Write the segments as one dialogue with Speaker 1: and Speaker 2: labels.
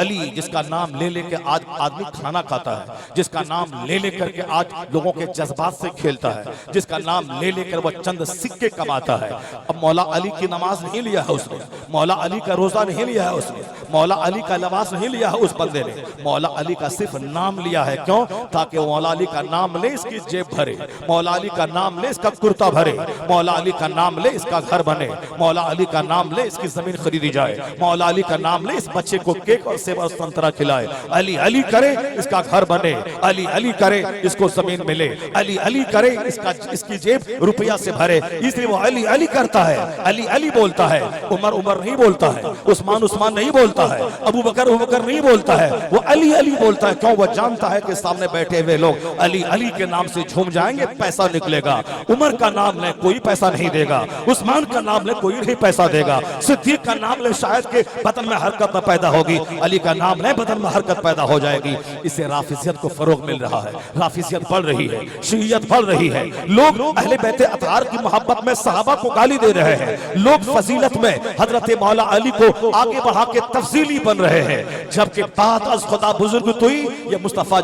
Speaker 1: अली, जिसका नाम ले लेके आज आदमी खाना खाता है, जिसका नाम ले लेकर के आज लोगों के जज्बात से खेलता है, जिसका नाम ले लेकर वह चंद सिक्के कमाता है। अब मौला अली की नमाज नहीं लिया है उसने, मौला अली का रोजा नहीं लिया है उसने, मौला अली का लिबास नहीं लिया है उस बंदे ने, मौला अली का सिर्फ नाम लिया है। क्यों? ताकि मौला अली का नाम ले इसकी जेब भरे, मौला अली का नाम ले इसका कुर्ता भरे, मौला अली का नाम ले इसका घर बने, मौला अली का नाम ले इसकी जमीन खरीदी जाए, मौला अली का नाम ले इस बच्चे को केक और सेब और संतरा खिलाए, अली अली करे इसका घर बने, अली अली करे इसको जमीन मिले, अली अली करे इसकी जेब रुपया से भरे। इसलिए वो अली अली करता है, अली अली बोलता है, उमर उमर नहीं बोलता है, उस्मान उस्मान नहीं बोलता है, अबू बकर नहीं बोलता है, वो अली अली बोलता है। क्यों? वो जानता है कि सामने बैठे हुए लोग अली अली के नाम से झूम जाएंगे, पैसा निकलेगा। उमर का नाम ले कोई पैसा नहीं देगा, उस्मान का नाम ले कोई नहीं पैसा देगा, सिद्दीक का नाम ले शायद के बदन में हरकत न पैदा होगी, अली का नाम ले बदन में हरकत पैदा हो जाएगी। इससे राफिजियत को फरोग मिल रहा है, राफिजियत बढ़ रही है, शियत बढ़ रही है। लोग अहले बैत अतहार की मोहब्बत में सहाबा को गाली दे रहे हैं, लोग फजीलत में हजरत मौला अली को आगे बढ़ा के तफसीली बन रहे हैं, जबकि बात अज खुदा बुजुर्ग तो ही ये मुस्तफा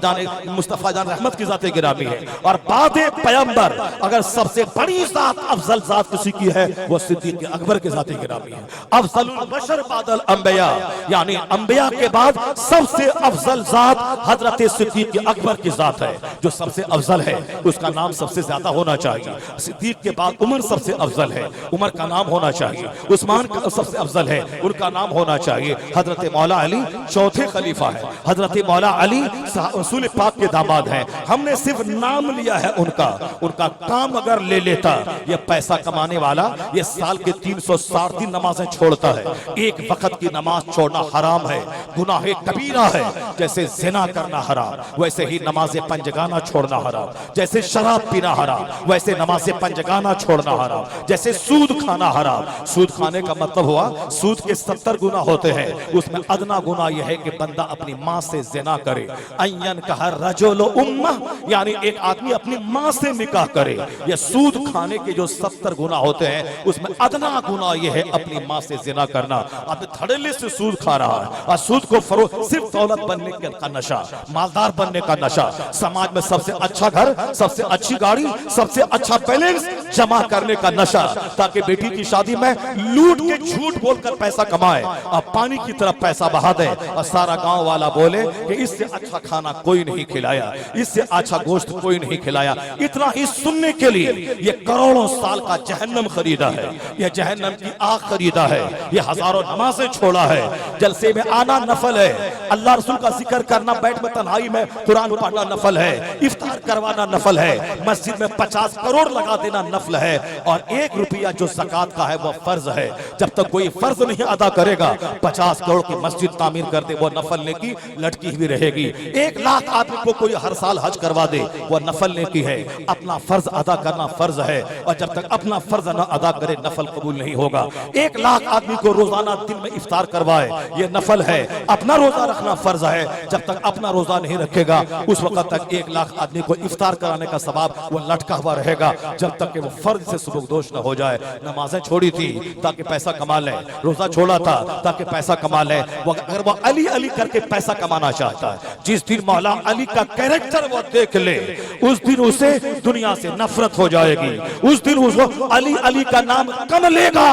Speaker 1: जान रहमत की जाते गिरामी है। और बाद पैगंबर अगर सबसे बड़ी जात अफजल जात किसी की है वो सिद्दीक अकबर के जाते गिरामी है। अफजलुल बशर बादल अंबिया, यानी अंबिया के बाद सबसे अफजल जात हजरत सिद्दीक अकबर की जात है। जो सबसे अफजल है उसका नाम सबसे ज्यादा होना चाहिए। सिद्दीक के बाद उमर सबसे अफजल है, उमर का नाम होना चाहिए। उस्मान का सबसे अफजल है, उनका नाम होना चाहिए। हजरत मौला अली चौथे खलीफा है, हजरत मौला अली रसूल पाक के दामाद हैं। हमने सिर्फ नाम लिया है उनका, उनका काम अगर ले लेता, ये पैसा कमाने वाला ये साल के 360 दिन नमाजें छोड़ता है। एक वक्त की नमाज छोड़ना हराम है, गुनाह कबीरा है। जैसे जिना करना हराम, वैसे ही नमाज़े पंजगाना छोड़ना हराम। जैसे शराब पीना हराम, वैसे नमाज़े पंजगाना छोड़ना हराम। जैसे सूद खाना हराम, सूद खाने का मतलब हुआ सूद के 70 गुना होते हैं, उसमें अदना गुना यह है कि बंदा अपनी माँ से जिना करे। अय्यन कहा रजुल उम्मा, यानी एक आदमी अपनी माँ से निकाह करे। यह सूद खाने के जो 70 गुना होते हैं उसमें अदना गुना यह है अपनी माँ से जिना करना। अब धड़ल्ले से सूद खा रहा है और सूद को सिर्फ दौलत बनने का नशा, मालदार बनने का नशा, समाज में सबसे अच्छा घर, सबसे अच्छी गाड़ी, सबसे अच्छा बैलेंस जमा करने का नशा, ताकि बेटी की शादी में लूट के झूठ बोलकर पैसा कमाए और पानी की तरफ पैसा बहा दे और सारा गांव वाला बोले कि इससे अच्छा खाना कोई नहीं खिलाया, इससे अच्छा गोश्त कोई नहीं खिलाया। इतना ही सुनने के लिए ये करोड़ों साल का जहन्नम खरीदा है, ये जहन्नम की आग खरीदा है, ये हजारों नमाजें छोड़ा है। जलसे में आना नफल है, अल्लाह रसूल का जिक्र करना बैठ में तन्हाई में कुरान पढ़ना नफल है, इफ्तार करवाना नफल है, मस्जिद में 50 करोड़ लगा देना नफल है, और 1 रुपया जो ज़कात का है वो फर्ज है। जब तक कोई फर्ज नहीं अदा करेगा 50 करोड़ की मस्जिद तामीर कर दे वो नफल नेकी लटकी हुई रहेगी। 1 लाख आदमी को कोई हर साल हज करवा दे वो नफल नेकी है। अपना फर्ज अदा करना फर्ज है, और जब तक अपना फर्ज न अदा करे नफल कबूल नहीं होगा। 1 लाख आदमी को रोजाना दिन में इफ्तार करवाए ये नफल है। अपना रोजा रखना फर्ज है, जब तक अपना रोजा नहीं रखेगा उस वक्त तक 1 लाख आदमी को इफ्तार कराने का सवाब वो लटका हुआ रहेगा, जब तक कि वो फर्ज से सुबकदोश न हो जाए। नमाजें छोड़ी थी ताकि पैसा कमा ले, रोजा छोड़ा था ताकि पैसा कमा ले। अगर वो अली अली करके पैसा कमाना चाहता है, जिस दिन मौला अली का कैरेक्टर वो देख ले उस दिन उसे दुनिया से नफरत हो जाएगी। उस दिन उसको अली अली का नाम कम लेगा,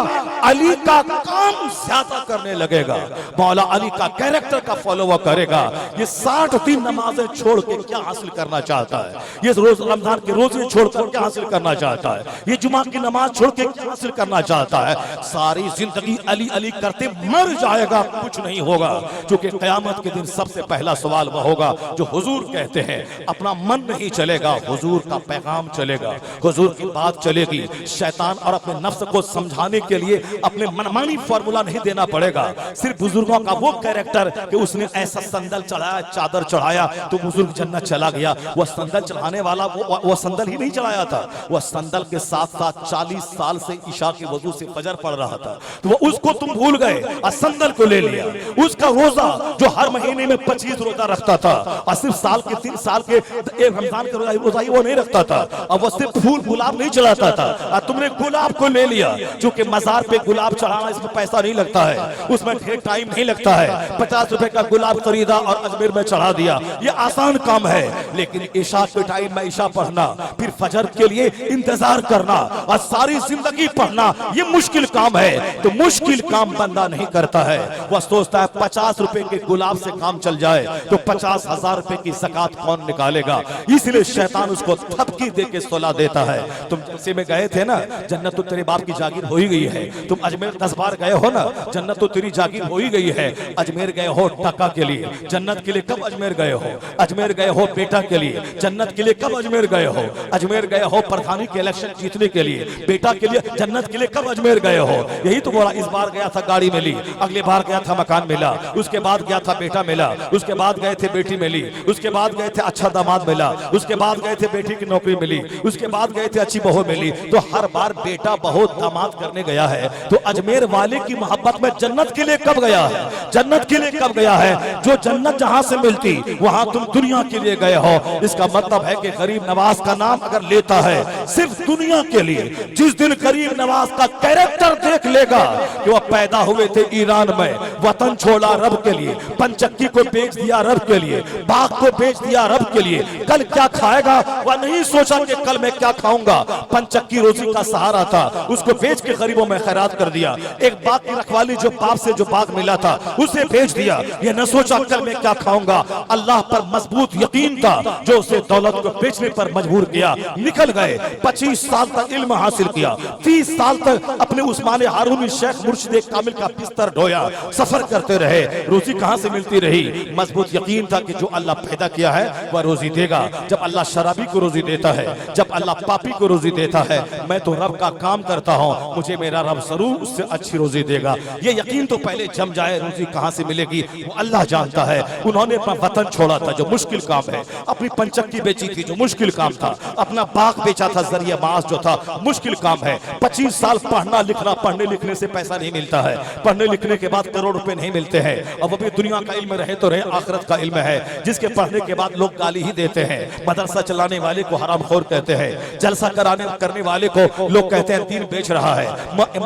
Speaker 1: अली का काम ज्यादा करने लगेगा, मौला अली का कैरेक्टर का फॉलो करेगा। ये 60 दिन नमाजें छोड़ के क्या हासिल करना चाहता है, ये रोज रमजान के रोजे छोड़कर क्या हासिल करना चाहता है, ये जुमा की नमाज छोड़ के क्या हासिल करना चाहता है। सारी जिंदगी अली अली करते मर जाएगा, कुछ नहीं होगा। क्योंकि क़यामत के दिन सबसे पहला सवाल वह होगा जो हुजूर कहते हैं, अपना मन नहीं चलेगा, हुजूर का पैगाम चलेगा, हुजूर की बात चलेगी। शैतान और अपने नफ्स को समझाने के लिए अपने मनमानी फॉर्मूला नहीं देना पड़ेगा। सिर्फ बुजुर्गों का वो कैरेक्टर कि उसने ऐसा संदल चढ़ाया, चादर चढ़ाया तो बुजुर्ग जन्नत चला गया। वह संदल चढ़ाने वाला वो संदल ही नहीं चढ़ाया था, वह संदल के साथ साथ 40 साल से ईशा के वजू से फजर पढ़ रहा था, तो वो उसको तुम भूल गए और संदल को ले लिया। उसका रोजा जो हर महीने में 25 रोजा रखता था और सिर्फ साल के 3 साल के एक रमजान का रोजा वो नहीं रखता था, और वो सिर्फ फूल गुलाब नहीं चढ़ाता था, और तुमने गुलाब को ले लिया। क्योंकि मजार पे गुलाब चढ़ाना इसमें पैसा नहीं लगता है, उसमें ढेर टाइम नहीं लगता है। 50 रुपए का गुलाब खरीदा और अजमेर में चढ़ा दिया, ये आसान काम है। लेकिन ईशा के टाइम में ईशा पढ़ना, फिर फजर के लिए इंतजार करना और सारी जिंदगी पढ़ना, ये मुश्किल काम है। तो मुश्किल काम बंदा नहीं करता है, वह सोचता है 50 रुपए के गुलाब से काम चल जाए तो 50,000 रुपए की ज़कात कौन निकालेगा। इसलिए शैतान उसको थपकी दे के सुला देता है। तुम जलसे में गए थे ना, जन्नत तो तेरे बाप की जागीर हो ही गई है। तुम अजमेर 10 बार गए हो ना, जन्नत तो तेरी जागीर हो ही गई है। अजमेर गए हो टका के लिए, जन्नत के लिए कब अजमेर गए हो? अजमेर गए हो बेटा के लिए, जन्नत के लिए कब अजमेर गए हो? अजमेर गए हो प्रधानी के इलेक्शन जीतने के लिए, बेटा के लिए, जन्नत के लिए कब अजमेर गए हो? यही तो बोला, इस बार गया था गाड़ी मिली, अगले बार गया था मकान मिला, उसके बाद गया था बेटा मिला, उसके बाद गए थे बेटी मिली, उसके बाद गए थे अच्छा दामाद मिला, उसके बाद गए थे बेटी की नौकरी मिली, उसके बाद गए थे अच्छी बहू मिली। तो हर बार बेटा बहू दामाद करने गया है, तो अजमेर वाले की मोहब्बत में जन्नत के लिए कब गया है? जन्नत के लिए कब गया है? जो जन्नत जहां से मिलती वहां तुम दुनिया के लिए गए हो। इसका मतलब है कि गरीब नवाज का नाम अगर लेता है सिर्फ दुनिया के लिए, जिस दिन गरीब नवाज का कैरेक्टर देख लेगा कि वह पैदा हुए थे ईरान में, वतन छोड़ा रब के लिए, पंचक्की को बेच दिया रब के लिए, बाग को बेच दिया रब के लिए, कल क्या खाएगा वह नहीं सोचा कि कल मैं क्या खाऊंगा। पंचक्की रोजी का सहारा था, उसको बेच के गरीबों में खैरात कर दिया। एक बाग की रखवाली जो बाप से जो बाग मिला था उसे बेच दिया, ये न सोचा कल मैं क्या खाऊंगा। अल्लाह पर मजबूत यकीन था जो उसे दौलत को बेचने पर मजबूर किया। निकल गए, 25 साल तक इल्म हासिल किया, 30 साल तक अपने उस्माने हारून शेख मुर्शिद कामिल का बिस्तर ढोया, सफर करते रहे। रोजी कहां से मिलती रही? मजबूत यकीन था कि जो अल्लाह पैदा किया है वह रोजी देगा। जब अल्लाह शराबी को रोजी देता है, जब अल्लाह पापी को रोजी देता है, मैं तो रब का काम करता हूं, मुझे मेरा रब जरूर उससे अच्छी रोजी देगा। ये यकीन तो पहले जम जाए, रोजी कहां से मिलेगी वो अल्लाह जानता है। उन्होंने अपना वतन छोड़ा था जो मुश्किल काम है, अपनी पंचक्की बेची थी जो मुश्किल काम था, अपना बाग बेचा था, जरिया मास जो था मुश्किल काम है। 25 साल पढ़ना लिखना, पढ़ने लिखने से पैसा नहीं मिलता है, पढ़ने लिखने के बाद करोड़ रुपए नहीं मिलते हैं। और वो भी दुनिया का इल्म रहे तो रहे, आखिरत का इल्म है जिसके पढ़ने के बाद लोग गाली ही देते हैं। मदरसा चलाने वाले को हरामखोर कहते हैं, जलसा करने वाले को लोग कहते हैं दीन बेच रहा है,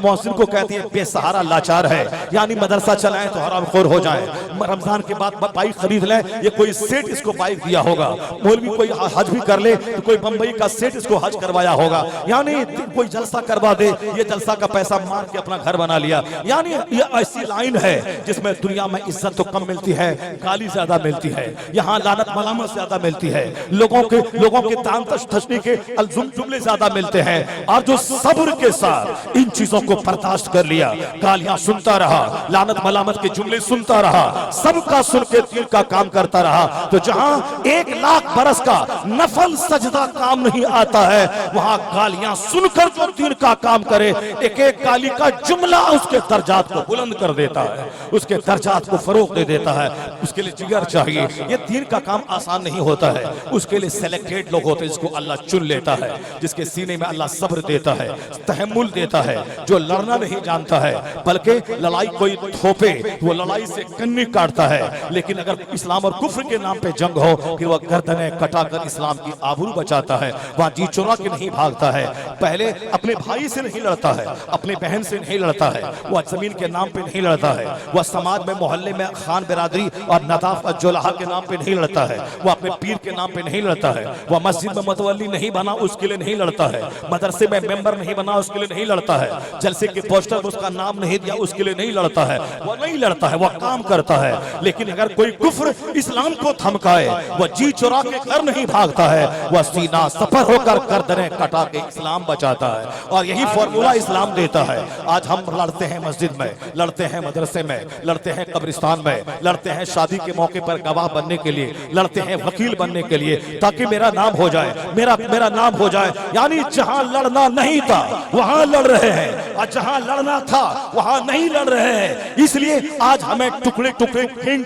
Speaker 1: मौसिन को कहते हैं बेसहारा लाचार है, यानी मदरसा चलाएं तो हरामखोर हो जाए। रमजान के बाद बाइक खरीद ले, ये कोई सेठ इसको बाइक दिया होगा। मौलवी कोई हज भी कर ले तो कोई बंबई का सेठ इसको हज करवाया होगा। यानी कोई जलसा करवा दे, ये जलसा का पैसा मार के अपना घर बना लिया। यानी ये ऐसी लाइन है जिसमें दुनिया में इज्जत तो कम मिलती है, गाली ज्यादा मिलती है, यहाँ लानत मलामत ज्यादा मिलती है, लोगों के तान तशनी के जुमले ज्यादा मिलते हैं। और जो सब्र के साथ इन चीजों को बर्दाश्त कर लिया, गालियां सुनता रहा, लानत मलामत के जुमले सुनता रहा, सबका सुन के दिल का काम करता रहा, तो जहां 1 लाख बरस का नफल सजदा काम नहीं आता है, वहां गालियां सुनकर जो दिन का काम करे, एक एक गाली का जुमला उसके दर्जात को बुलंद कर देता है, उसके दर्जात को फरोग दे देता है। उसके लिए जिगर चाहिए। ये दिन का काम आसान नहीं होता है, उसके लिए सिलेक्टेड लोग होते हैं जिसको अल्लाह चुन लेता है, जिसके सीने में अल्लाह सब्र देता है, तहम्मुल देता है, जो लड़ना नहीं जानता है, बल्कि लड़ाई कोई थोपे वो लड़ाई से कन्नी काटता है। लेकिन अगर इस्लाम और कुफ्र के नाम पे जंग हो, फिर वह गर्दनें कटाकर इस्लाम की आबरू बचाता है, वहां जी चुरा के नहीं भागता है। पहले अपने भाई से नहीं लड़ता है, अपने बहन से नहीं लड़ता है, वह जमीन के नाम पे नहीं लड़ता है, वह समाज में मोहल्ले में खान बिरादरी और नदाफ और जुलहा के नाम पे नहीं लड़ता है, वह अपने पीर के नाम पे नहीं लड़ता है, वह मस्जिद में मतवल्ली नहीं बना उसके लिए नहीं लड़ता है, मदरसे में मेंबर नहीं बना उसके लिए नहीं लड़ता है, जलसे के पोस्टर में उसका नाम नहीं दिया उसके लिए नहीं लड़ता है, वह नहीं लड़ता है, वह काम करता है। लेकिन अगर कोई कुफ्र इस्लाम को थमकाए, वह जी चुरा के घर नहीं भागता है, वह सीना सफर होकर गर्दनें कटा के इस्लाम बचाता है। और यही फॉर्मूला इस्लाम देता है। आज हम लड़ते हैं मस्जिद में, लड़ते हैं मदरसे में, लड़ते हैं कब्रिस्तान में, लड़ते हैं शादी के मौके पर गवाह बनने के लिए, लड़ते हैं वकील बनने के लिए, ताकि मेरा नाम हो जाए, मेरा नाम हो जाए। यानी जहां लड़ना नहीं था वहां लड़ रहे हैं, और जहां लड़ना था वहां नहीं लड़ रहे हैं। इसलिए आज हमें टुकड़े टुकड़े किंग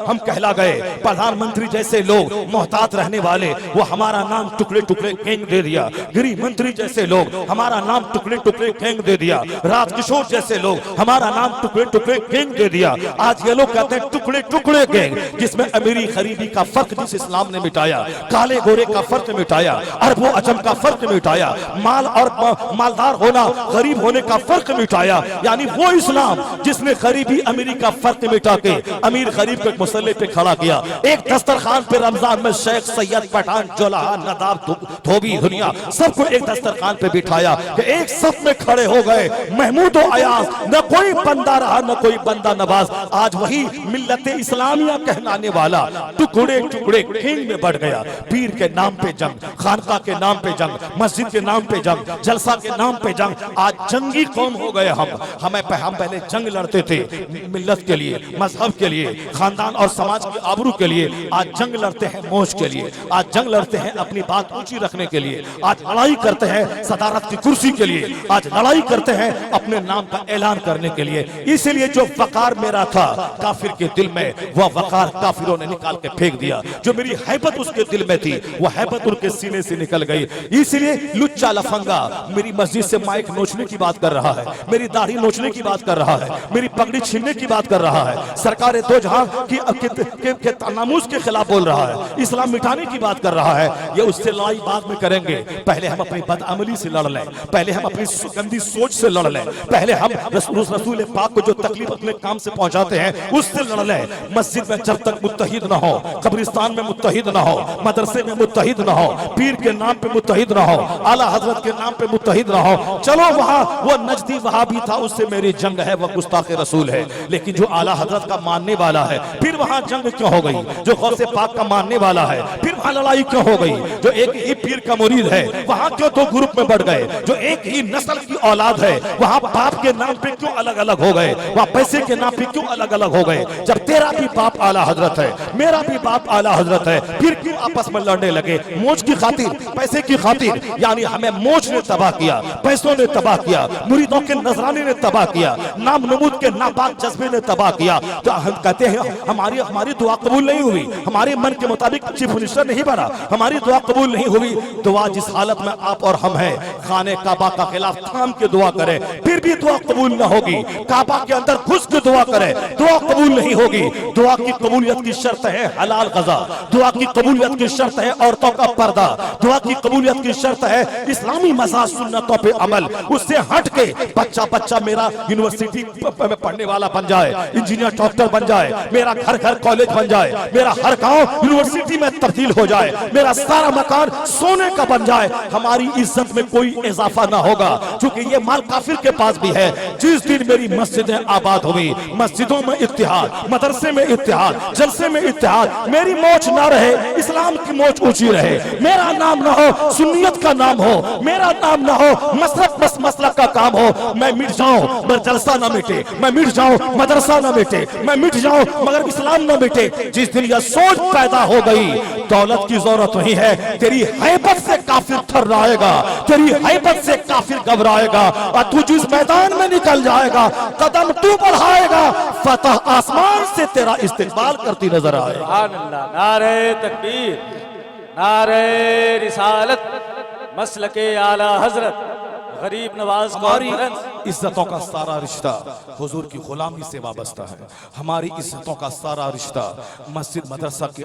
Speaker 1: हम कहला गए। प्रधानमंत्री जैसे लोग मोहतात रहने वाले, वो हमारा नाम टुकड़े टुकड़े किंग दे दिया। गृह मंत्री जैसे लोग हमारा नाम टुकड़े टुकड़े किंग दे दिया। राजकिशोर जैसे लोग हमारा नाम टुकड़े टुकड़े टुकड़े गैंग दे दिया। आज ये लोग कहते हैं टुकड़े टुकड़े गैंग, जिसमें अमीरी गरीबी का फर्क जिस इस्लाम ने मिटाया, काले गोरे का फर्क मिटाया, अरब अजम का फर्क मिटाया, माल और मालदार होना गरीब होने का फर्क मिटाया। यानी वो इस्लाम जिसने गरीबी अमीरी का फर्क मिटा के अमीर गरीब को एक मुसल्ले पे खड़ा किया। एक दस्तरखान पे रमजान में शेख सैयद पठान जोलाहा नदाब धोबी दुनिया सबको एक दस्तरखान पे बिठाया कि एक सब में खड़े हो गए। महमूद और अयाज, न कोई बंदा रहा न कोई बंदा नवाज। आज वही मिल्लत इस्लामिया कहलाने वाला टुकड़े टुकड़े गैंग में बढ़ गया। पीर के नाम पे जंग, खानका के नाम पे जंग, मस्जिद के नाम पे जंग, जलसा के नाम पे जंग। आज जंगी कौम हो गए हम पहले जंग लड़ते थे मिल्लत के लिए, मजहब के लिए, खानदान और समाज की आबरू के लिए। आज जंग लड़ते हैं मौज के लिए, आज जंग लड़ते हैं अपनी बात ऊंची रखने के लिए, आज लड़ाई करते हैं सदारत की कुर्सी के लिए, आज लड़ाई करते हैं अपने नाम का ऐलान करने के लिए। इसलिए जो वकार मेरा था काफिर के दिल में, वह वकार काफिरों ने निकाल के फेंक दिया। जो मेरी हैबत उसके दिल में थी, वह हैबत उनके सीने से निकल गई। इसलिए लुच्चा लफंगा मेरी मस्जिद से माइक नोचने की बात कर रहा है, मेरी दाढ़ी नोचने की बात कर रहा है, मेरी पगड़ी छीनने की बात कर रहा है, सरकार दो जहां के नामूस के खिलाफ बोल रहा है, इस्लाम मिटाने की बात कर रहा है। ये उससे लड़ाई बाद में करेंगे। पहले हम अपनी बदअमली से लड़ लें, पहले हम अपनी गंदी सोच से लड़ लें, पहले हम रसूल पाक को जो तकलीफ अपने काम से पहुंचाते हैं उससे लड़ लें। मस्जिद में जब तक मुत्तहिद ना हो, कब्रिस्तान में मुत्तहिद ना हो, मदरसे में मुत्तहिद ना हो, पीर के नाम पे मुत्तहिद ना हो, आला हजरत के नाम पे मुत्तहिद ना हो, चलो वहां वो नजदी वहाबी था उससे मेरी जंग है, वह गुस्ताखे रसूल है। लेकिन जो आला हजरत का मानने वाला है, फिर वहां जंग क्यों हो गई? जो गौसे पाक का मानने वाला है, फिर वहां लड़ाई क्यों हो गई? जो एक ही पीर का मुरीद है, वहां क्यों दो ग्रुप में बढ़ गए? जो एक ही नस्ल की औलाद है, वहां बाप के नाम पे क्यों अलग अलग हो गए? वहां पैसे के नाम पे क्यों अलग अलग हो गए? जब तेरा भी बाप आला हजरत है, मेरा भी बाप आला हजरत है, फिर क्यों आपस में लड़ने लगे? मौज की खातिर, पैसे की खातिर। यानी हमें मौज ने तबाह किया, पैसों ने तबाह किया, मुरीदों के नजराने ने तबाह किया, नाम नमूद के नापाक जज्बे ने तबाह किया। तो हम कहते हैं हमारी दुआ कबूल नहीं हुई, हमारे मन के मुताबिक चीफ मिनिस्टर नहीं बना, हमारी दुआ कबूल नहीं हुई। दुआ जिस हालत में आप और हम हैं, खाने काबा का खिलाफ थाम के दुआ करें, फिर भी दुआ कबूल न होगी। काबा के अंदर घुस के दुआ करें, दुआ कबूल नहीं होगी। दुआ की कबूलियत की शर्त है हलाल गज़ा, दुआ की कबूलियत की शर्त है औरतों का पर्दा, दुआ की कबूलियत की शर्त है इस्लामी मज़ाज सुन्नतों पे अमल। उससे हट के बच्चा मेरा यूनिवर्सिटी में पढ़ने वाला बन जाए, इंजीनियर डॉक्टर बन जाए, मेरा घर घर कॉलेज बन जाए, मेरा हर गांव यूनिवर्सिटी में तब्दील हो जाए, मेरा सारा मकान सोने का बन जाए, हमारी इज्जत में कोई इजाफा ना होगा, क्योंकि ये माल काफिर के पास भी है। जिस दिन मेरी मस्जिदें आबाद हुई, मस्जिदों में इत्तिहाद, मदरसे में इत्तिहाद, जलसे में इत्तिहाद, मेरी मौज ना रहे, इस्लाम की मौज ऊंची रहे, मेरा नाम ना हो, सुन्नियत का नाम हो, मेरा नाम ना हो, मसलक का काम हो, मैं मिट जाऊं मगर जलसा ना मिटे, मैं मिट जाऊं मदरसा ना मिटे, मैं मिट जाऊं मगर इस्लाम ना मिटे। जिस दिन यह सोच पैदा हो गई, दौलत की जरूरत नहीं है, तेरी हैबत से काफिर थर्राएगा, तेरी हैबत से काफिर घबराएगा, और तू जिस मैदान में निकल जाएगा, कदम तू बढ़ाएगा, फतह आसमान से तेरा इस्तेकबाल करती नजर आएगा।
Speaker 2: नारे तकबीर, नारे रिसालत, मसलके आला हजरत, गरीब नवाज।
Speaker 1: हमारी इज्जतों का सारा रिश्ता हुजूर की गुलामी से वाबस्ता है। हमारी इज्जतों का सारा रिश्ता मस्जिद मदरसा की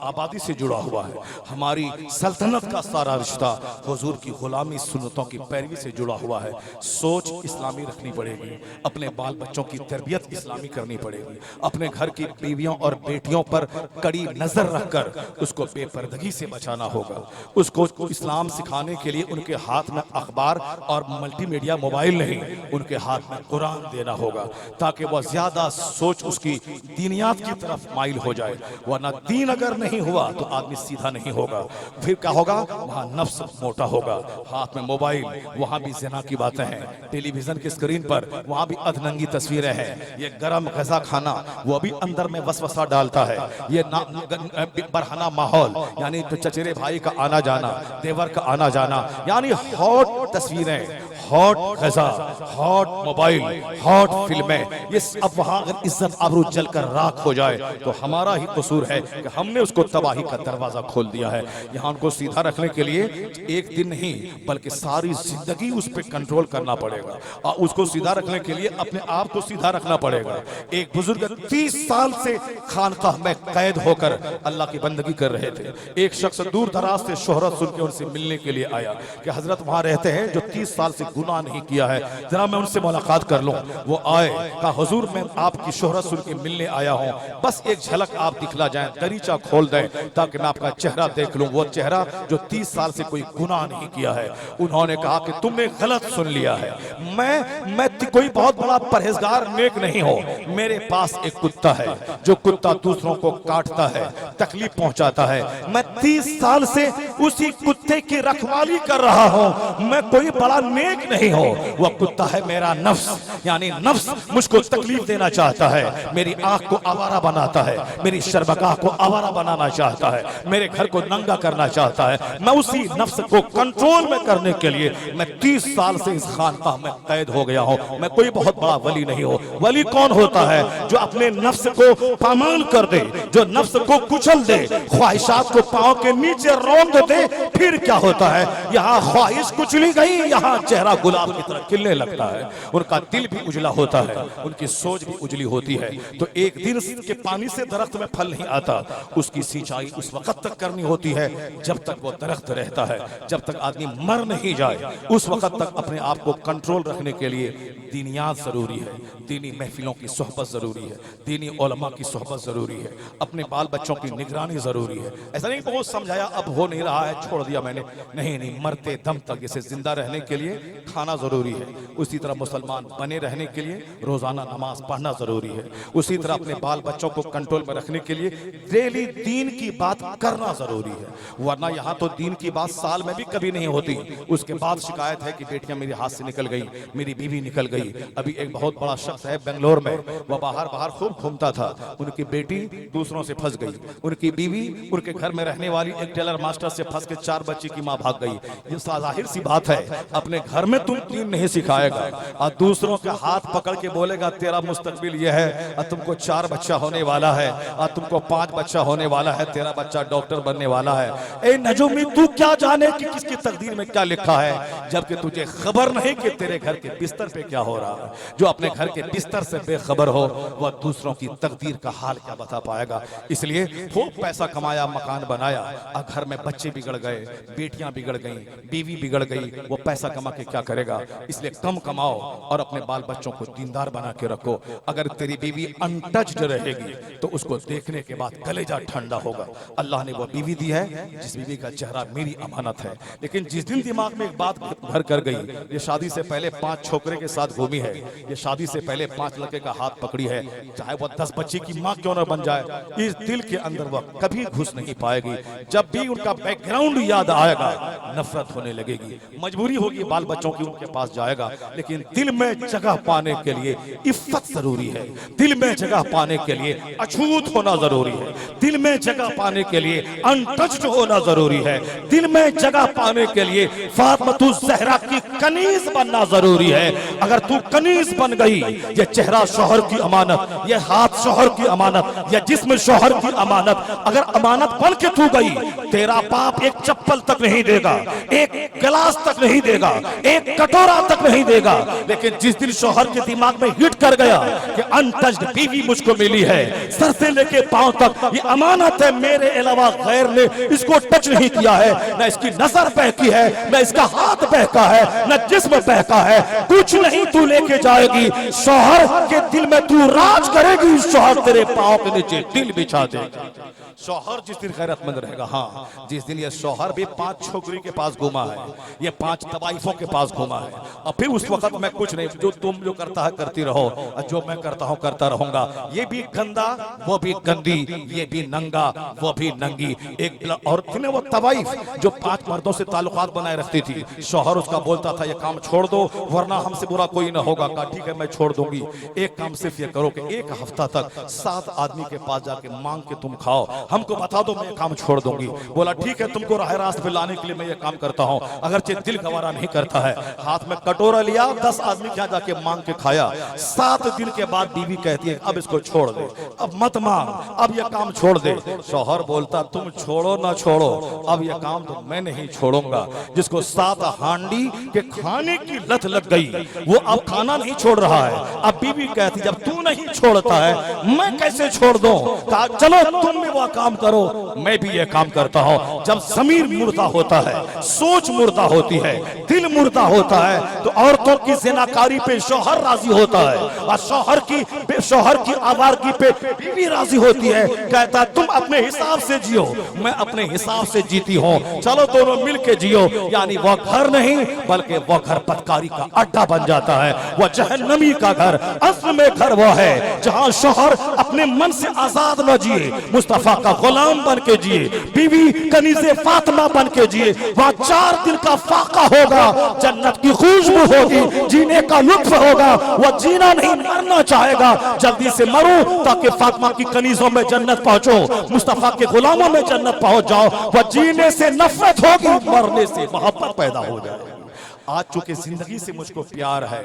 Speaker 1: आबादी से जुड़ा हुआ है। हमारी सल्तनत का सारा रिश्ता हुजूर की गुलामी सुन्नतों की पैरवी से जुड़ा हुआ है। सोच इस्लामी रखनी पड़ेगी, अपने बाल बच्चों की तरबियत इस्लामी करनी पड़ेगी, अपने घर की बीवियों और बेटियों पर कड़ी नजर रखकर उसको बेपर्दगी से बचाना होगा। उसको इस्लाम सिखाने के लिए उनके हाथ में अखबार और मल्टीमीडिया मोबाइल नहीं, उनके हाथ में कुरान देना होगा, ताकि वह ज्यादा सोच उसकी दीनियात की तरफ माइल हो जाए। वरना दीन अगर नहीं हुआ तो आदमी सीधा नहीं होगा। फिर क्या होगा? वहां नफ्स मोटा होगा, हाथ में मोबाइल, वहां भी जिना की बातें हैं, टेलीविजन की स्क्रीन पर वहां भी अधनंगी तस्वीरें हैं। ये गरम गजा खाना वो भी अंदर में वसवसा डालता है। ये बरहना माहौल, यानी चचेरे भाई का आना जाना, देवर का आना जाना, यानी हॉट तस्वीरें, हॉट गजा, हॉट मोबाइल, हॉट फिल्में, ये अब वहां अगर इज्जत आबरू जलकर राख हो जाए तो हमारा ही कसूर है कि हमने उसको तबाही का दरवाजा खोल दिया है। यहाँ उनको सीधा रखने के लिए एक दिन नहीं बल्कि सारी जिंदगी उस पर कंट्रोल करना पड़ेगा और उसको सीधा रखने के लिए अपने आप को सीधा रखना पड़ेगा। एक बुजुर्ग 30 साल से खानकाह में कैद होकर अल्लाह की बंदगी कर रहे थे। एक शख्स दूर दराज से शोहरत सुन के उनसे मिलने के लिए आया कि हजरत वहां रहते हैं जो 30 साल से गुनाह नहीं किया है, जरा मैं उनसे मुलाकात कर लूं। वो आए, कहा हुजूर मैं आपकी शोहरत सुन के मिलने आया हूं, बस एक झलक आप दिखला जाएं, दरीचा खोल दें ताकि मैं आपका चेहरा देख लूं, वो चेहरा जो 30 साल से कोई गुनाह नहीं किया है। उन्होंने कहा कि तुमने गलत सुन लिया है, मैं कोई बहुत बड़ा परहेजगार नेक नहीं हो, मेरे पास एक कुत्ता है जो कुत्ता दूसरों को काटता है, तकलीफ पहुंचाता है, मैं 30 साल से उसी कुत्ते की रखवाली कर रहा हूं, मैं कोई बड़ा नेक नहीं हो। वह कुत्ता है मेरा नफ्स, यानी नफ्स मुझको तकलीफ देना चाहता है, मेरी आंख को आवारा बनाता है, मेरी शर्मगाह को आवारा बनाना चाहता है, मेरे घर को नंगा करना चाहता है। मैं उसी नफ्स को कंट्रोल में करने के लिए मैं 30 साल से इस खानकाह में कैद हो गया हूं। मैं कोई बहुत बड़ा वली नहीं हो। वली कौन होता है? जो अपने नफ्स को पामाल कर दे, जो नफ्स को कुचल दे, ख्वाहिशात को पांव के नीचे रौंद दे। फिर क्या होता है? यहाँ ख्वाहिश कुचली गई, यहाँ चेहरा गुलाब की तरह खिलने लगता है, उनका दिल भी उजला होता है, उनकी सोच भी उजली होती है। तो एक दिन के पानी से दरख्त में फल नहीं आता, उसकी सिंचाई उस वक्त तक करनी होती है जब तक वो दरख्त रहता है, जब तक आदमी मर नहीं जाए। उस वक्त तक अपने आप को कंट्रोल रखने के लिए दीनियात जरूरी है, दीनी महफिलों की सोहबत जरूरी है, दीनी उलमा की सोहबत जरूरी है, अपने बाल बच्चों की निगरानी जरूरी है। ऐसा नहीं बहुत समझाया अब हो नहीं रहा है छोड़ दिया मैंने, नहीं, मरते दम तक इसे जिंदा रहने के लिए खाना जरूरी है। उसी तरह मुसलमान बने रहने के लिए रोजाना नमाज पढ़ना जरूरी है। उसी तरह अपने बाल बच्चों को कंट्रोल में रखने के लिए डेली दीन की बात करना जरूरी है, वरना यहाँ तो दीन की बात साल में भी कभी नहीं होती। उसके बाद शिकायत है कि बेटियां मेरे हाथ से निकल गई, मेरी बीवी निकल गई। अभी एक बहुत बड़ा शख्स है बेंगलोर में, वह बाहर खूब घूमता था, उनकी बेटी दूसरों से फंस गई, उनकी बीवी उनके घर में रहने वाली एक टेलर मास्टर से फंस के 4 बच्चे की मां भाग गई। ये जाहिर सी बात है, अपने घर में तुम दीन नहीं सिखाएगा और दूसरों के हाथ पकड़ के बोलेगा तेरा मुस्तकबिल यह है और तुमको 4 बच्चा होने वाला है और तुमको 5 बच्चा होने वाला है, तेरा बच्चा डॉक्टर बनने वाला है। ए नजूमी, तू क्या जाने कि किसकी तकदीर में क्या लिखा है, जबकि तुझे खबर नहीं कि तेरे घर के बिस्तर पे क्या हो रहा है। जो अपने घर के बिस्तर से बेखबर हो वह दूसरों की तकदीर का हाल क्या बता पाएगा। इसलिए खूब पैसा कमाया, मकान बनाया और घर में बच्चे बिगड़ गए, बेटियां बिगड़ गईं, बीवी बिगड़ गई, वो पैसा कमा के क्या करेगा। इसलिए कम कमाओ और अपने बाल बच्चों को दीनदार बना के रखो। अगर तेरी बीवी अनटच्ड रहेगी तो उसको देखने के बाद कलेजा ठंडा होगा। अल्लाह ने वो बीवी दी है जिस बीवी का चेहरा मेरी अमानत है। लेकिन जिस दिन दिमाग में एक बात घर कर गई, ये शादी से पहले 5 छोकरे के साथ घूमी है, ये शादी से पहले 5 लड़के का हाथ पकड़ी है, चाहे वह 10 बच्चे की माँ क्यों न बन जाए, इस दिल के अंदर वह कभी घुस नहीं पाएगी। जब भी उनका बैकग्राउंड याद आएगा नफरत होने लगेगी, मजबूरी होगी बाल बच्चों की उनके पास जाएगा। लेकिन दिल में जगह पाने के लिए इफ्फत जरूरी है, दिल में जगह पाने के लिए अछूत होना जरूरी है, दिल में जगह पाने के लिए अनटच्ड होना जरूरी है, दिल में जगह पाने के लिए फातिमा ज़हरा की कनीज बनना जरूरी है। अगर तू कनीज बन गई, ये चेहरा शौहर की अमानत, ये हाथ शौहर की अमानत, ये जिस्म शौहर की अमानत, अगर अमानत बन के तू गई, तेरा बाप एक चप्पल तक नहीं देगा, एक गिलास तक नहीं देगा, एक कटोरा तक नहीं देगा। लेकिन जिस दिन शौहर के दिमाग में हिट कर गया कि अनटच्ड बीवी मुझको मिली है, सर से लेके पांव तक ये अमानत है, मेरे अलावा गैर ने इसको टच नहीं किया है, न इसकी नजर बहकी है, न इसका हाथ बहका है, न जिस्म बहका है, कुछ नहीं तू लेके जाएगी। शौहर के दिल में तू राज करेगी, शौहर तेरे पांव के नीचे दिल बिछा देगा। शौहर जिस दिन गैरतमंद रहेगा, हाँ जिस दिन ये शौहर भी 5 छोकरी के पास घूमा है, ये 5 तवाइफों के पास घूमा है, और फिर उस वक्त मैं कुछ नहीं, जो तुम जो करता है करती रहो और जो मैं करता हूं करता रहूंगा। ये भी गंदा, वो भी गंदी, ये भी नंगा, वो भी नंगी। एक और थी ना वो तवाइफ जो 5 मर्दों से ताल्लुकात बनाए रखती थी। शौहर उसका बोलता था ये काम छोड़ दो वरना हमसे बुरा कोई ना होगा। कहा ठीक है मैं छोड़ दूंगी, एक काम सिर्फ ये करो कि 1 हफ्ता तक 7 आदमी के पास जाके मांग के तुम खाओ, हमको बता दो, मैं काम छोड़ दूंगी। बोला ठीक है, तुमको राह रास्त पे लाने के लिए मैं ये काम करता हूँ, अगरचे दिल गवारा नहीं करता है। हाथ में कटोरा लिया, 10 आदमी क्या जाके मांग के खाया। 7 दिन के बाद बीवी कहती है अब इसको छोड़ दे, अब मत मांग, अब ये काम छोड़ दे। शौहर बोलता तुम छोड़ो ना छोड़ो, अब ये काम तो मैं नहीं छोड़ूंगा। जिसको 7 हांडी के खाने की लत लग गई वो अब खाना नहीं छोड़ रहा है। अब बीवी कहती जब तू नहीं छोड़ता है मैं कैसे छोड़ दूं? कहा चलो तुम भी वो काम करो, मैं भी ये काम करता हूं। जब ज़मीर मुर्दा होता है, सोच मुर्दा होती है, दिल मुर्दा होता है, तो औरतों की ज़िनाकारी पे शौहर राजी होता है और शौहर की आवारगी पे बीवी राजी होती है। कहता तुम अपने हिसाब से जियो, मैं अपने हिसाब से जीती हूं, चलो दोनों मिल के जियो। यानी वो घर नहीं बल्कि वो घर बदकारी का अड्डा बन जाता है, वो जहन्नमी का घर। असल में घर वो है जहां शौहर अपने मन से आजाद न जिए, मुस्तफा का गुलाम बन के जिए, बीवी कनीज़े फातिमा बन के जिए। वहां 4 दिन का फाका होगा, जन्नत की खुशबू होगी, जीने का लुत्फ होगा। वह जीना नहीं मरना चाहेगा, जल्दी से मरो ताकि फातिमा की कनीजों में जन्नत पहुंचो, मुस्तफा के गुलामों में जन्नत पहुंच जाओ। वह जीने से नफरत होगी, मरने से मोहब्बत पैदा हो जाएगी। आज चूंकि जिंदगी से मुझको प्यार है,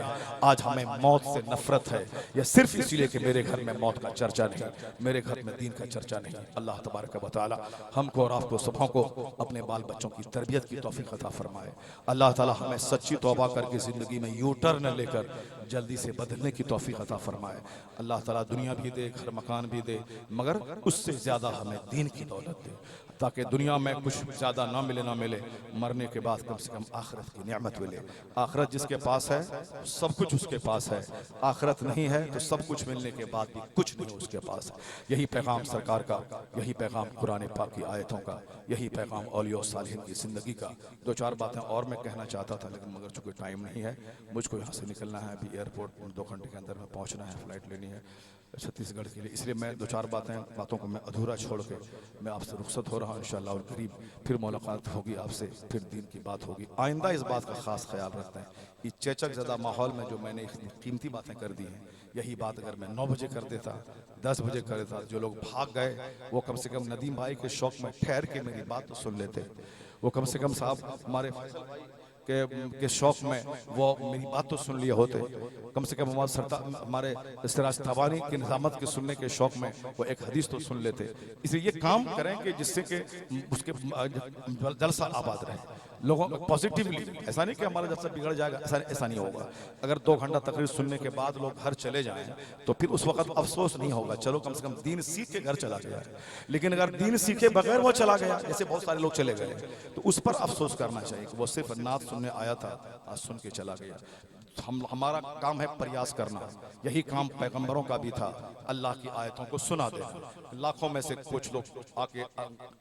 Speaker 1: आज हमें मौत से नफरत है। यह सिर्फ इसलिए कि मेरे घर में मौत का चर्चा नहीं, मेरे घर में दीन का चर्चा नहीं। अल्लाह तबारक व तआला हमको और आपको सबों को अपने बाल बच्चों की तरबियत की तौफीक अता फरमाए। अल्लाह ताला हमें सच्ची तौबा करके ज़िंदगी में यू टर्न लेकर जल्दी से बदलने की तौफीक अता फरमाए। अल्लाह ताला दुनिया भी दे, घर मकान भी दे, मगर उससे ज़्यादा हमें दीन की दौलत दे, ताकि दुनिया में कुछ ज़्यादा ना मिले, मरने के बाद कम से कम आखिरत की नेमत मिले। आखिरत जिसके पास है सब कुछ उसके पास है, आखिरत नहीं है तो सब कुछ मिलने के बाद भी कुछ नहीं उसके पास है। यही पैगाम सरकार का, यही पैगाम कुरान पाक की आयतों का, यही पैगाम औलिया और सालिहीन की ज़िंदगी का। 2-4 बातें और मैं कहना चाहता था, लेकिन मगर चूँकि टाइम नहीं है, मुझको यहाँ से निकलना है, अभी एयरपोर्ट 2 घंटे के अंदर में पहुँचना है, फ्लाइट लेनी है छत्तीसगढ़ के लिए। इसलिए मैं 2-4 बातों को मैं अधूरा छोड़ के मैं आपसे रुखसत हो रहा हूँ। इंशाअल्लाह और करीब फिर मुलाकात होगी आपसे, फिर दीन की बात होगी। आइंदा इस बात का ख़ास ख्याल रखते हैं, इस चेचक ज़दा माहौल में जो मैंने कीमती बातें कर दी हैं, यही बात अगर मैं 9 बजे कर देता, 10 बजे कर देता, जो लोग भाग गए वो कम से कम नदीम भाई के शौक में ठहर के मेरी बात तो सुन लेते। वो कम से कम साहब हमारे फैसल भाई के शौक में वो मेरी बात तो सुन लिए होते। कम से कम हमारे सिराज तबानी की निज़ामत के सुनने के शौक में वो एक हदीस तो सुन लेते। इसलिए ये काम करें कि जिससे कि उसके जलसा आबाद रहे, लोगों पॉजिटिवली। ऐसा नहीं कि हमारा जलसा बिगड़ जाएगा, ऐसा नहीं होगा। अगर 2 घंटा तकरीर सुनने के बाद लोग घर चले जाएं तो फिर उस वक्त अफसोस नहीं होगा, चलो कम से कम दीन सीख के घर चला गया। लेकिन अगर दीन सीखे बगैर वो चला गया, जैसे बहुत सारे लोग चले गए, तो उस पर अफसोस करना चाहिए कि वो सिर्फ नात सुनने आया था, आज सुन के चला गया। हमारा काम है प्रयास करना, यही काम पैगंबरों का भी था, अल्लाह की आयतों को सुना देना। लाखों में से कुछ लोग आके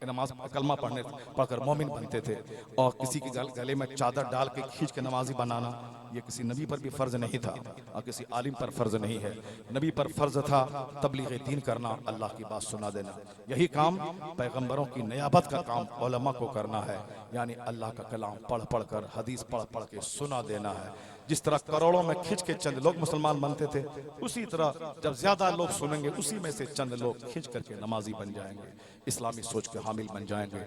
Speaker 1: नमाज कलमा पढ़कर मोमिन बनते थे, और किसी के गले में चादर डाल के खींच के नमाजी बनाना ये किसी नबी पर भी फ़र्ज नहीं था और किसी आलिम पर फ़र्ज नहीं है। नबी पर फ़र्ज था तबलीग दीन करना, अल्लाह की बात सुना देना। यही काम पैगंबरों की नियाबत का काम उलमा को करना है, यानी अल्लाह का कलाम पढ़ पढ़ कर, हदीस पढ़ पढ़ के सुना देना है। जिस तरह करोड़ों में खींच के चंद लोग मुसलमान बनते थे, उसी तरह जब ज्यादा लोग सुनेंगे उसी में से चंद लोग खींच करके नमाजी बन जाएंगे, इस्लामी सोच के हामिल बन जाएंगे।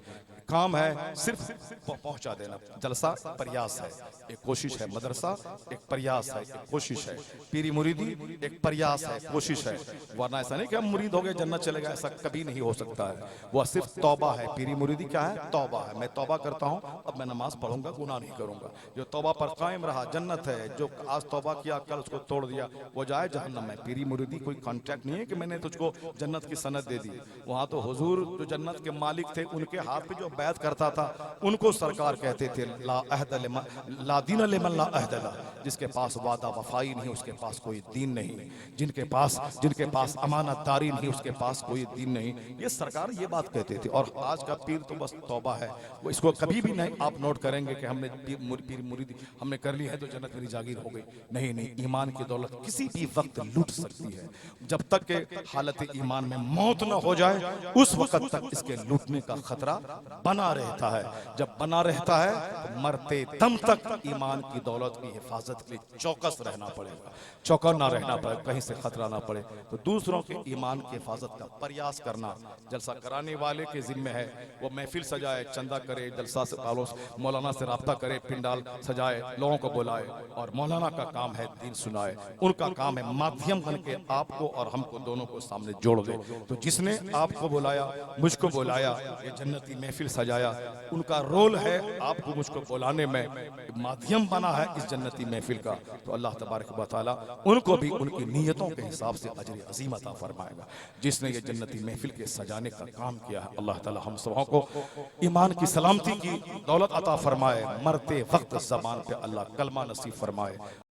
Speaker 1: काम है सिर्फ पहुंचा देना। जलसा प्रयास है, एक कोशिश है। मदरसा एक प्रयास है, एक कोशिश है। पीरी मुरीदी एक प्रयास है, कोशिश है। वरना ऐसा नहीं कि हम मुरीद हो गए जन्नत चले गए, ऐसा कभी नहीं हो सकता है। वह सिर्फ तौबा है। पीरी मुरीदी क्या है? तौबा है। मैं तौबा करता हूँ, अब मैं नमाज पढ़ूंगा, गुनाह नहीं करूंगा। जो तौबा पर कायम रहा जन्नत है, जो आज तौबा किया कल उसको तोड़ दिया वो जाए जहन्नम में। पीरी मुरीदी कोई कॉन्ट्रैक्ट नहीं है कि मैंने तुझको जन्नत की सनद दे दी। वहाँ तो हुजूर जो जन्नत के मालिक थे, उनके हाथ पे जो बैत करता था उनको सरकार कहते थे ला दीन लिमन ला अहद ला। जिसके पास वादा वफाई नहीं उसके पास कोई दीन नहीं, जिनके पास अमानतदारी नहीं उसके पास कोई दीन नहीं। ये सरकार ये बात कहते थे। और आज का पीर तो बस तौबा है, वो इसको कभी भी नहीं आप नोट करेंगे कि हमने पीर मुरीदी हमने कर ली है तो जन्नत मेरी जागीर हो गई। नहीं नहीं, ईमान की दौलत किसी भी वक्त लूट सकती है। जब तक के हालत ईमान में मौत न हो जाए उस वक्त तक इसके लूटने का खतरा बना रहता है। जब बना रहता है तो मरते दम तक ईमान की दौलत की हिफाजत के लिए चौकस रहना पड़ेगा, चौकन्ना रहना पड़ेगा, कहीं से खतरा ना पड़े। तो दूसरों के ईमान की हिफाजत का प्रयास करना जलसा कराने वाले के जिम्मे है। वो महफिल सजाए, चंदा करे, जलसा से मौलाना से राब्ता करे, पिंडाल सजाए, लोगों को बुलाए, और मौलाना का काम है दीन सुनाए, उनका काम है माध्यम बन के आपको और हमको दोनों को सामने जोड़ दे। तो जिसने आपको बुलाया, मुझको बुलाया, ये जन्नती महफिल सजाया, उनका रोल है आपको मुझको बुलाने में, माध्यम बना है इस जन्नती महफिल का। तो अल्लाह तबारक व तआला उनको भी उनकी नीयतों के हिसाब से अजर अजीम अता फरमाएगा। जिसने ये जन्नती महफिल के सजाने का काम किया है, अल्लाह ताला हम सबों को ईमान की सलामती की दौलत अता फरमाए, मरते वक्त ज़बान पे अल्लाह कलमा नसीब फरमाए।